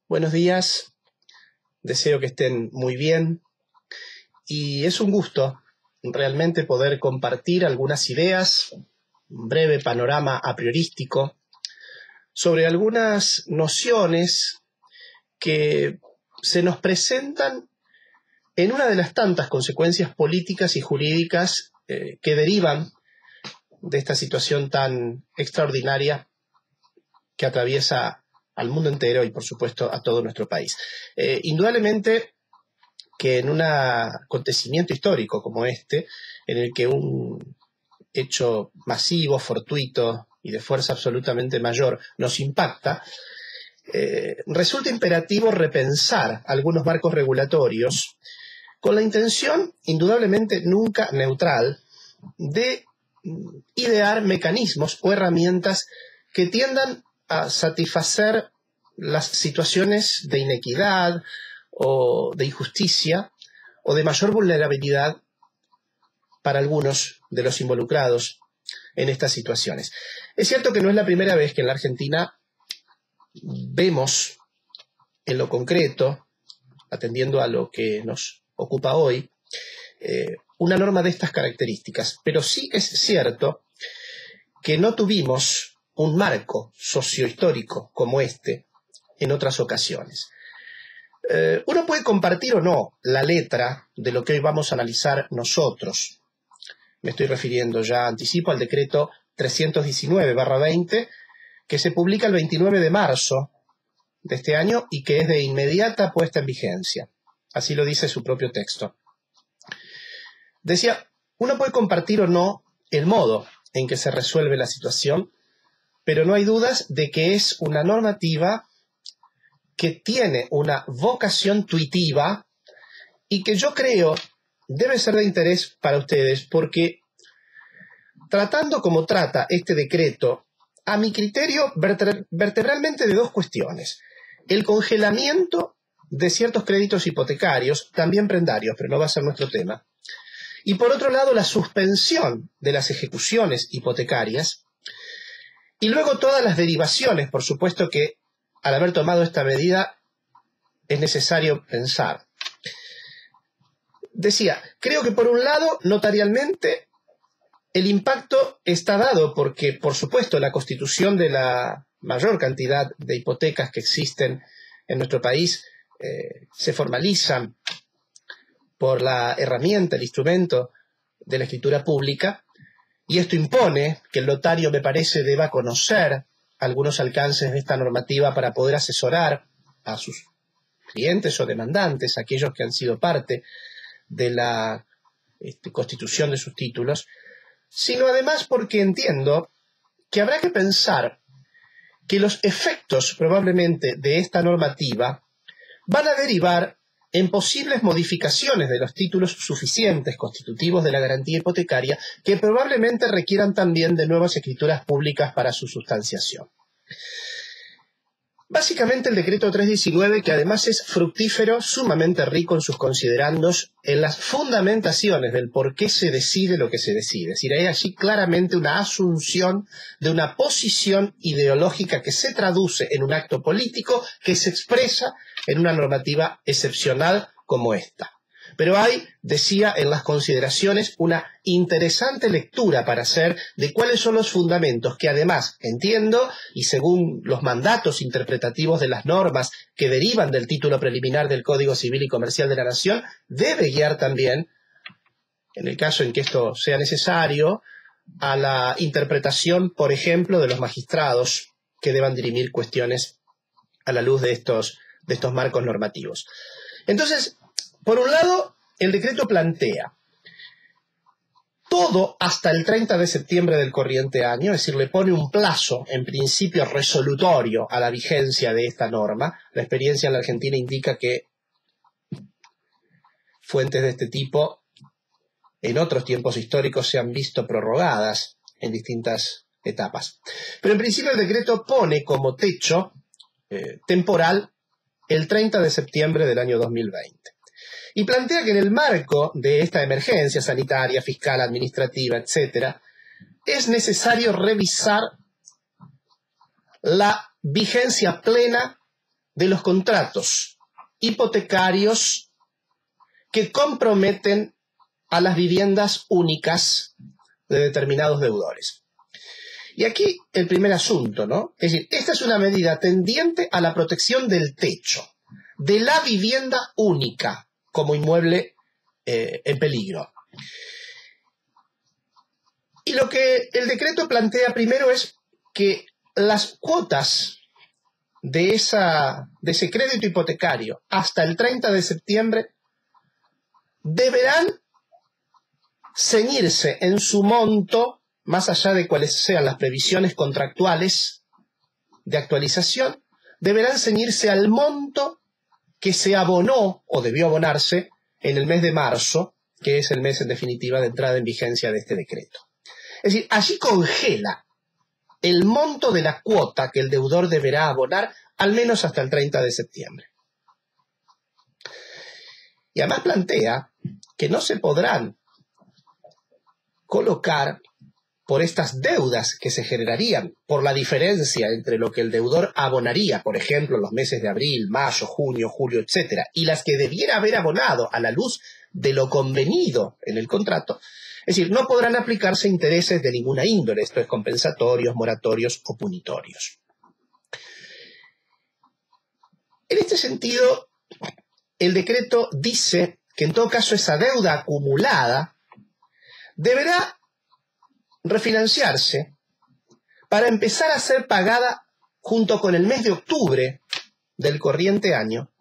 Buenos días, deseo que estén muy bien y es un gusto realmente poder compartir algunas ideas, un breve panorama a priorístico sobre algunas nociones que se nos presentan en una de las tantas consecuencias políticas y jurídicas que derivan de esta situación tan extraordinaria que atraviesa al mundo entero y, por supuesto, a todo nuestro país. Indudablemente que en un acontecimiento histórico como este, en el que un hecho masivo, fortuito y de fuerza absolutamente mayor nos impacta, resulta imperativo repensar algunos marcos regulatorios con la intención, indudablemente nunca neutral, de idear mecanismos o herramientas que tiendan a satisfacer las situaciones de inequidad o de injusticia o de mayor vulnerabilidad para algunos de los involucrados en estas situaciones. Es cierto que no es la primera vez que en la Argentina vemos en lo concreto, atendiendo a lo que nos ocupa hoy, una norma de estas características, pero sí es cierto que no tuvimos un marco sociohistórico como este en otras ocasiones. Uno puede compartir o no la letra de lo que hoy vamos a analizar nosotros. Me estoy refiriendo, ya anticipo, al decreto 319/20, que se publica el 29 de marzo de este año y que es de inmediata puesta en vigencia. Así lo dice su propio texto. Decía, uno puede compartir o no el modo en que se resuelve la situación, pero no hay dudas de que es una normativa que tiene una vocación tuitiva y que yo creo debe ser de interés para ustedes porque tratando como trata este decreto, a mi criterio, vertebralmente de dos cuestiones. El congelamiento de ciertos créditos hipotecarios, también prendarios, pero no va a ser nuestro tema. Y por otro lado, la suspensión de las ejecuciones hipotecarias y luego todas las derivaciones, por supuesto que al haber tomado esta medida es necesario pensar. Decía, creo que por un lado, notarialmente, el impacto está dado porque, por supuesto, la constitución de la mayor cantidad de hipotecas que existen en nuestro país se formalizan por la herramienta, el instrumento de la escritura pública, y esto impone que el notario, me parece, deba conocer algunos alcances de esta normativa para poder asesorar a sus clientes o demandantes, aquellos que han sido parte de la constitución de sus títulos, sino además porque entiendo que habrá que pensar que los efectos probablemente de esta normativa van a derivar en posibles modificaciones de los títulos suficientes constitutivos de la garantía hipotecaria que probablemente requieran también de nuevas escrituras públicas para su sustanciación. Básicamente el decreto 319, que además es fructífero, sumamente rico en sus considerandos, en las fundamentaciones del por qué se decide lo que se decide. Es decir, hay allí claramente una asunción de una posición ideológica que se traduce en un acto político que se expresa en una normativa excepcional como esta. Pero hay, decía en las consideraciones, una interesante lectura para hacer de cuáles son los fundamentos que además, entiendo, y según los mandatos interpretativos de las normas que derivan del título preliminar del Código Civil y Comercial de la Nación, debe guiar también, en el caso en que esto sea necesario, a la interpretación, por ejemplo, de los magistrados que deban dirimir cuestiones a la luz de estos marcos normativos. Entonces, por un lado, el decreto plantea todo hasta el 30 de septiembre del corriente año, es decir, le pone un plazo, en principio resolutorio, a la vigencia de esta norma. La experiencia en la Argentina indica que fuentes de este tipo en otros tiempos históricos se han visto prorrogadas en distintas etapas. Pero en principio el decreto pone como techo temporal el 30 de septiembre del año 2020. Y plantea que en el marco de esta emergencia sanitaria, fiscal, administrativa, etc., es necesario revisar la vigencia plena de los contratos hipotecarios que comprometen a las viviendas únicas de determinados deudores. Y aquí el primer asunto, ¿no? Es decir, esta es una medida tendiente a la protección del techo, de la vivienda única como inmueble en peligro. Y lo que el decreto plantea primero es que las cuotas de ese crédito hipotecario hasta el 30 de septiembre deberán ceñirse en su monto, más allá de cuáles sean las previsiones contractuales de actualización, deberán ceñirse al monto que se abonó o debió abonarse en el mes de marzo, que es el mes en definitiva de entrada en vigencia de este decreto. Es decir, allí congela el monto de la cuota que el deudor deberá abonar al menos hasta el 30 de septiembre. Y además plantea que no se podrán colocar por estas deudas que se generarían por la diferencia entre lo que el deudor abonaría, por ejemplo, en los meses de abril, mayo, junio, julio, etc., y las que debiera haber abonado a la luz de lo convenido en el contrato. Es decir, no podrán aplicarse intereses de ninguna índole, esto es compensatorios, moratorios o punitorios. En este sentido, el decreto dice que en todo caso esa deuda acumulada deberá refinanciarse para empezar a ser pagada junto con el mes de octubre del corriente año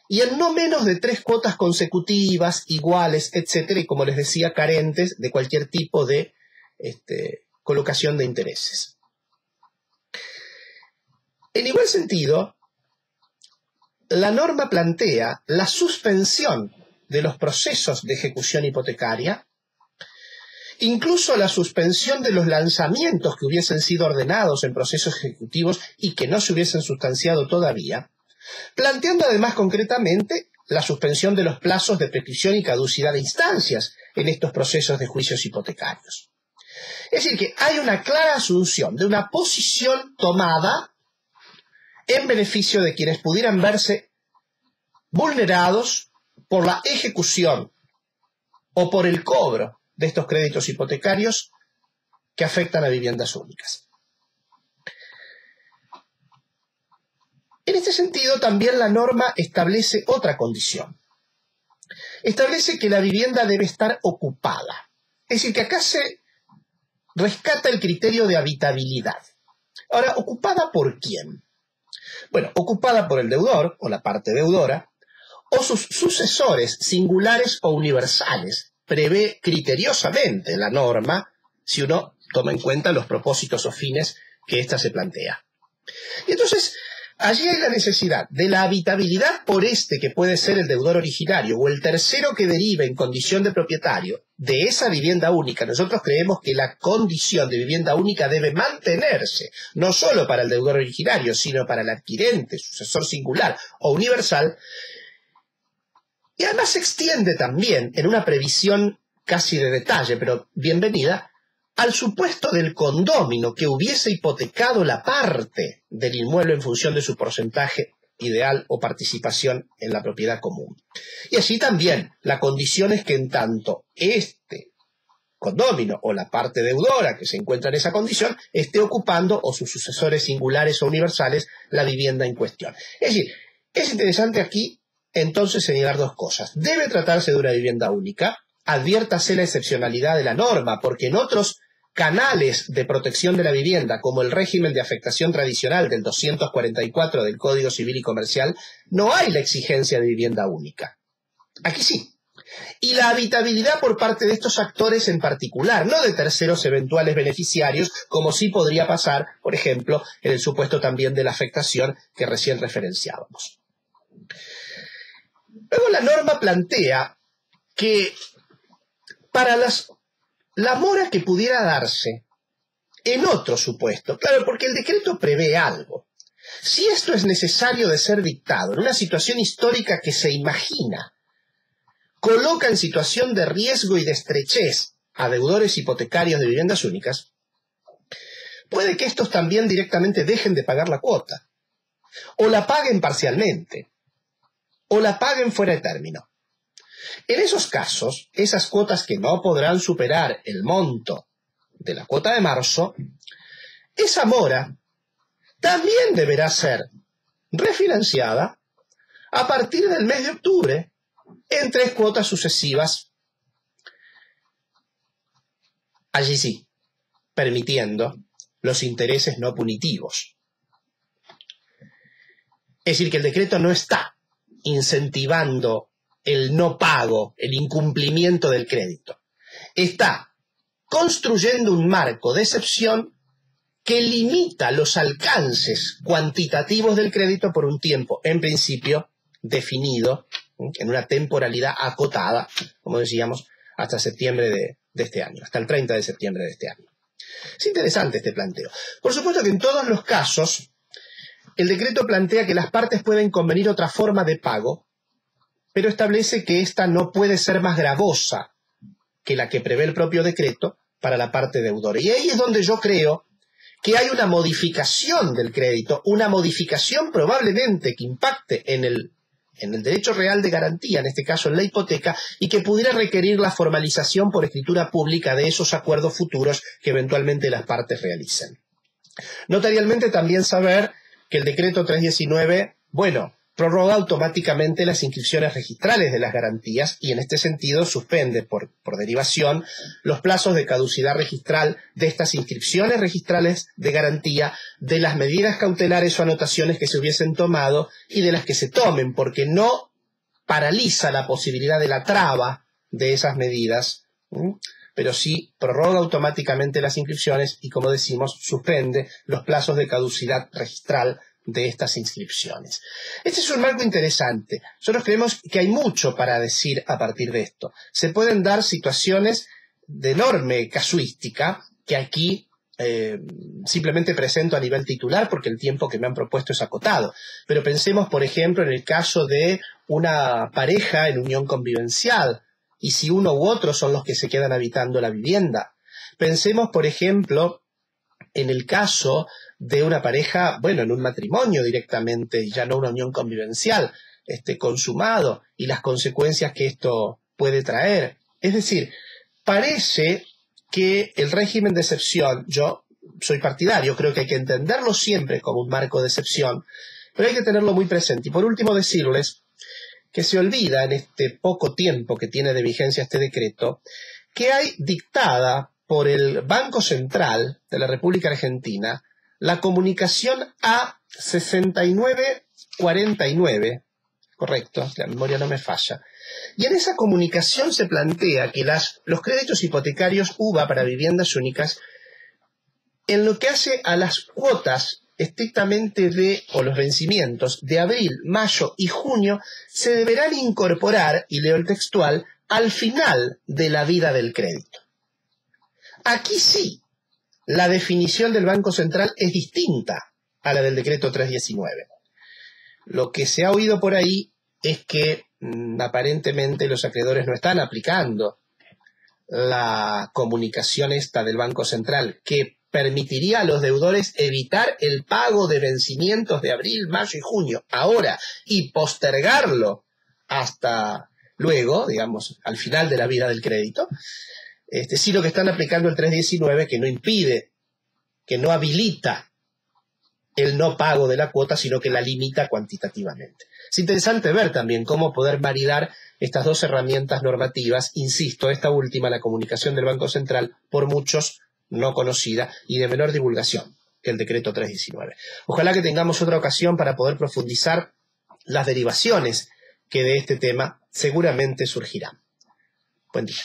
y en no menos de 3 cuotas consecutivas, iguales, etcétera, y como les decía, carentes de cualquier tipo de colocación de intereses. En igual sentido, la norma plantea la suspensión de los procesos de ejecución hipotecaria, incluso la suspensión de los lanzamientos que hubiesen sido ordenados en procesos ejecutivos y que no se hubiesen sustanciado todavía, planteando además concretamente la suspensión de los plazos de prescripción y caducidad de instancias en estos procesos de juicios hipotecarios. Es decir, que hay una clara asunción de una posición tomada en beneficio de quienes pudieran verse vulnerados por la ejecución o por el cobro de estos créditos hipotecarios que afectan a viviendas únicas. En este sentido, también la norma establece otra condición. Establece que la vivienda debe estar ocupada. Es decir, que acá se rescata el criterio de habitabilidad. Ahora, ¿ocupada por quién? Bueno, ocupada por el deudor o la parte deudora o sus sucesores singulares o universales. Prevé criteriosamente la norma si uno toma en cuenta los propósitos o fines que ésta se plantea. Y entonces, allí hay la necesidad de la habitabilidad por que puede ser el deudor originario o el tercero que derive en condición de propietario de esa vivienda única. Nosotros creemos que la condición de vivienda única debe mantenerse, no solo para el deudor originario, sino para el adquirente, sucesor singular o universal. Y además se extiende también, en una previsión casi de detalle, pero bienvenida, al supuesto del condómino que hubiese hipotecado la parte del inmueble en función de su porcentaje ideal o participación en la propiedad común. Y así también la condición es que en tanto este condómino o la parte deudora que se encuentra en esa condición esté ocupando o sus sucesores singulares o universales la vivienda en cuestión. Es decir, es interesante aquí entonces señalar dos cosas. Debe tratarse de una vivienda única, adviértase la excepcionalidad de la norma, porque en otros canales de protección de la vivienda, como el régimen de afectación tradicional del 244 del Código Civil y Comercial, no hay la exigencia de vivienda única. Aquí sí. Y la habitabilidad por parte de estos actores en particular, no de terceros eventuales beneficiarios, como sí podría pasar, por ejemplo, en el supuesto también de la afectación que recién referenciábamos. Luego la norma plantea que para la mora que pudiera darse en otro supuesto, claro, porque el decreto prevé algo. Si esto es necesario de ser dictado en una situación histórica que se imagina, coloca en situación de riesgo y de estrechez a deudores hipotecarios de viviendas únicas, puede que estos también directamente dejen de pagar la cuota. o la paguen parcialmente, o la paguen fuera de término. En esos casos, esas cuotas que no podrán superar el monto de la cuota de marzo, esa mora también deberá ser refinanciada a partir del mes de octubre en 3 cuotas sucesivas, allí sí, permitiendo los intereses no punitivos. Es decir, que el decreto no está incentivando el no pago, el incumplimiento del crédito. Está construyendo un marco de excepción que limita los alcances cuantitativos del crédito por un tiempo, en principio, definido, en una temporalidad acotada, como decíamos, hasta septiembre de este año, hasta el 30 de septiembre de este año. Es interesante este planteo. Por supuesto que en todos los casos, el decreto plantea que las partes pueden convenir otra forma de pago, pero establece que ésta no puede ser más gravosa que la que prevé el propio decreto para la parte deudora. Y ahí es donde yo creo que hay una modificación del crédito, una modificación probablemente que impacte en el derecho real de garantía, en este caso en la hipoteca, y que pudiera requerir la formalización por escritura pública de esos acuerdos futuros que eventualmente las partes realicen. Notarialmente también saber que el decreto 319, prorroga automáticamente las inscripciones registrales de las garantías y en este sentido suspende por derivación los plazos de caducidad registral de estas inscripciones registrales de garantía, de las medidas cautelares o anotaciones que se hubiesen tomado y de las que se tomen, porque no paraliza la posibilidad de la traba de esas medidas, pero sí prorroga automáticamente las inscripciones y, como decimos, suspende los plazos de caducidad registral de estas inscripciones. Este es un marco interesante. Nosotros creemos que hay mucho para decir a partir de esto. Se pueden dar situaciones de enorme casuística que aquí simplemente presento a nivel titular porque el tiempo que me han propuesto es acotado. Pero pensemos, por ejemplo, en el caso de una pareja en unión convivencial y si uno u otro son los que se quedan habitando la vivienda. Pensemos, por ejemplo, en el caso de una pareja, en un matrimonio directamente, ya no una unión convivencial, consumado, y las consecuencias que esto puede traer. Es decir, parece que el régimen de excepción, yo soy partidario, creo que hay que entenderlo siempre como un marco de excepción, pero hay que tenerlo muy presente. Y por último decirles que se olvida en este poco tiempo que tiene de vigencia este decreto, que hay dictada por el Banco Central de la República Argentina la comunicación A6949, correcto, la memoria no me falla, y en esa comunicación se plantea que los créditos hipotecarios UVA para viviendas únicas, en lo que hace a las cuotas estrictamente o los vencimientos de abril, mayo y junio, se deberán incorporar, y leo el textual, al final de la vida del crédito. Aquí sí, la definición del Banco Central es distinta a la del decreto 319. Lo que se ha oído por ahí es que aparentemente los acreedores no están aplicando la comunicación esta del Banco Central que permitiría a los deudores evitar el pago de vencimientos de abril, mayo y junio ahora y postergarlo hasta luego, digamos, al final de la vida del crédito. Sí, lo que están aplicando el 319, que no impide, que no habilita el no pago de la cuota, sino que la limita cuantitativamente. Es interesante ver también cómo poder maridar estas dos herramientas normativas, insisto, esta última, la comunicación del Banco Central, por muchos no conocida y de menor divulgación que el decreto 319. Ojalá que tengamos otra ocasión para poder profundizar las derivaciones que de este tema seguramente surgirán. Buen día.